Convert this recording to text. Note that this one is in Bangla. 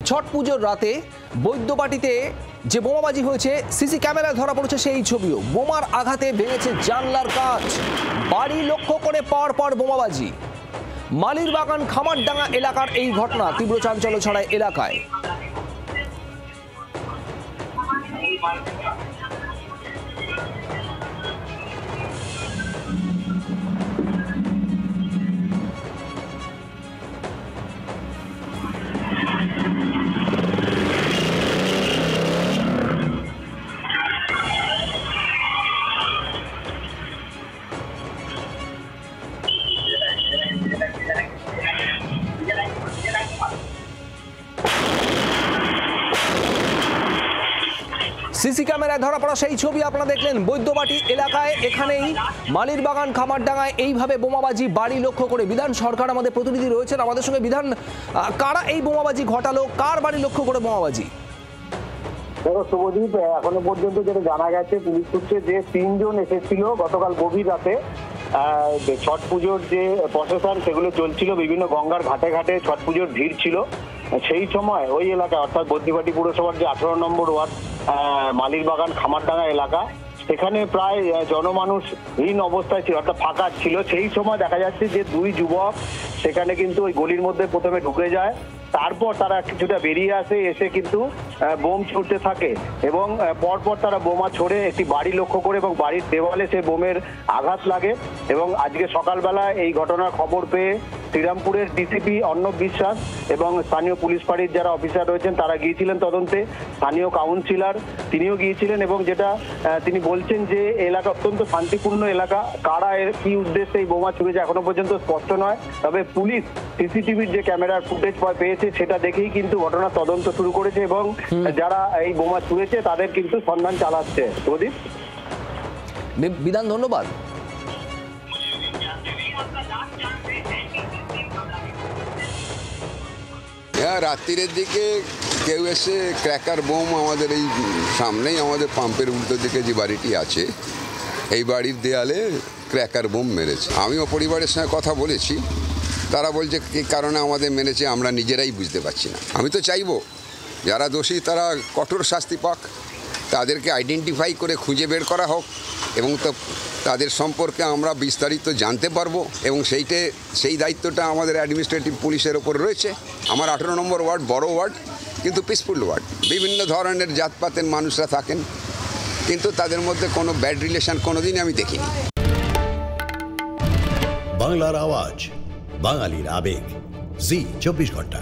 ছট পুজোর রাতে বৈদ্যবাটিতে যে বোমাবাজি হয়েছে সিসি ক্যামেরায় ধরা পড়েছে সেই ছবিও। বোমার আঘাতে ভেঙেছে জানলার কাঁচ, বাড়ি লক্ষ্য করে পর বোমাবাজি। মালিরবাগান খামারডাঙ্গা এলাকার এই ঘটনা তীব্র চাঞ্চল্য ছড়ায় এলাকায়। সিসি ক্যামেরায় ধরা পড়া সেই ছবি আপনারা দেখলেন বৈদ্যবাটি এলাকায়। এখানেই মালিরবাগান খামারডাঙ্গায় এইভাবে বোমাবাজি, বাড়ি লক্ষ্য করে। বিধান সরকার আমাদের প্রতিনিধি রয়েছেন আমাদের সঙ্গে। বিধান, কারা এই বোমাবাজি ঘটালো, কার বাড়ি লক্ষ্য করে বোমাবাজি? দেখো শুভদীপ, এখনো পর্যন্ত যেটা জানা গেছে পুলিশ সূত্রে যে 3 জন এসেছিল গতকাল গভীর রাতে। ছট পুজোর যে প্রসেশন সেগুলো চলছিল, বিভিন্ন গঙ্গার ঘাটে ঘাটে ছট পুজোর ভিড় ছিল। সেই সময় ওই এলাকা অর্থাৎ বদ্যিবাটি পুরসভার যে 18 নম্বর ওয়ার্ড মালিরবাগান খামারডাঙ্গা এলাকা, সেখানে প্রায় জনমানুষহীন অবস্থায় ছিল, অর্থাৎ ফাঁকা ছিল। সেই সময় দেখা যাচ্ছে যে 2 যুবক সেখানে কিন্তু ওই গলির মধ্যে প্রথমে ঢুকে যায়, তারপর তারা কিছুটা বেরিয়ে আসে, এসে কিন্তু বোম ছুটতে থাকে এবং পরপর তারা বোমা ছড়ে একটি বাড়ি লক্ষ্য করে এবং বাড়ির দেওয়ালে সে বোমের আঘাত লাগে। এবং আজকে সকালবেলা এই ঘটনার খবর পেয়ে শ্রীরামপুরের ডিসিপি অর্ণব বিশ্বাস এবং স্থানীয় পুলিশ ফাঁড়ির যারা অফিসার রয়েছেন তারা গিয়েছিলেন তদন্তে। স্থানীয় কাউন্সিলর তিনিও গিয়েছিলেন এবং যেটা তিনি বলছেন যে এলাকা অত্যন্ত শান্তিপূর্ণ এলাকা। কারা এর কি উদ্দেশ্যে এই বোমা ছুড়েছে এখনো পর্যন্ত স্পষ্ট নয়, তবে পুলিশ সিসিটিভির যে ক্যামেরার ফুটেজ পেয়েছে সেটা দেখেই কিন্তু ঘটনার তদন্ত শুরু করেছে এবং যারা এই বোমা ছুড়েছে তাদের কিন্তু সন্ধান চালাচ্ছে। প্রদীপ, বিধান, ধন্যবাদ। রাত্রির দিকে কেউ এসে ক্র্যাকার বোম আমাদের এই সামনেই আমাদের পাম্পের উল্টো দিকে যে বাড়িটি আছে এই বাড়ির দেয়ালে ক্র্যাকার বোম মেরেছে। আমিও পরিবারের সঙ্গে কথা বলেছি, তারা বলছে কী কারণে আমাদের মেরেছে আমরা নিজেরাই বুঝতে পারছি না। আমি তো চাইবো যারা দোষী তারা কঠোর শাস্তি পাক, তাদেরকে আইডেন্টিফাই করে খুঁজে বের করা হোক এবং তাদের সম্পর্কে আমরা বিস্তারিত জানতে পারবো এবং সেই দায়িত্বটা আমাদের অ্যাডমিনিস্ট্রেটিভ পুলিশের ওপর রয়েছে। আমার 18 নম্বর ওয়ার্ড বড় ওয়ার্ড, কিন্তু পিসফুল ওয়ার্ড। বিভিন্ন ধরনের জাতপাতের মানুষরা থাকেন, কিন্তু তাদের মধ্যে কোনো ব্যাড রিলেশন কোনোদিনই আমি দেখিনি। বাংলার আওয়াজ, বাঙালির আবেগ, জি 24 ঘন্টা।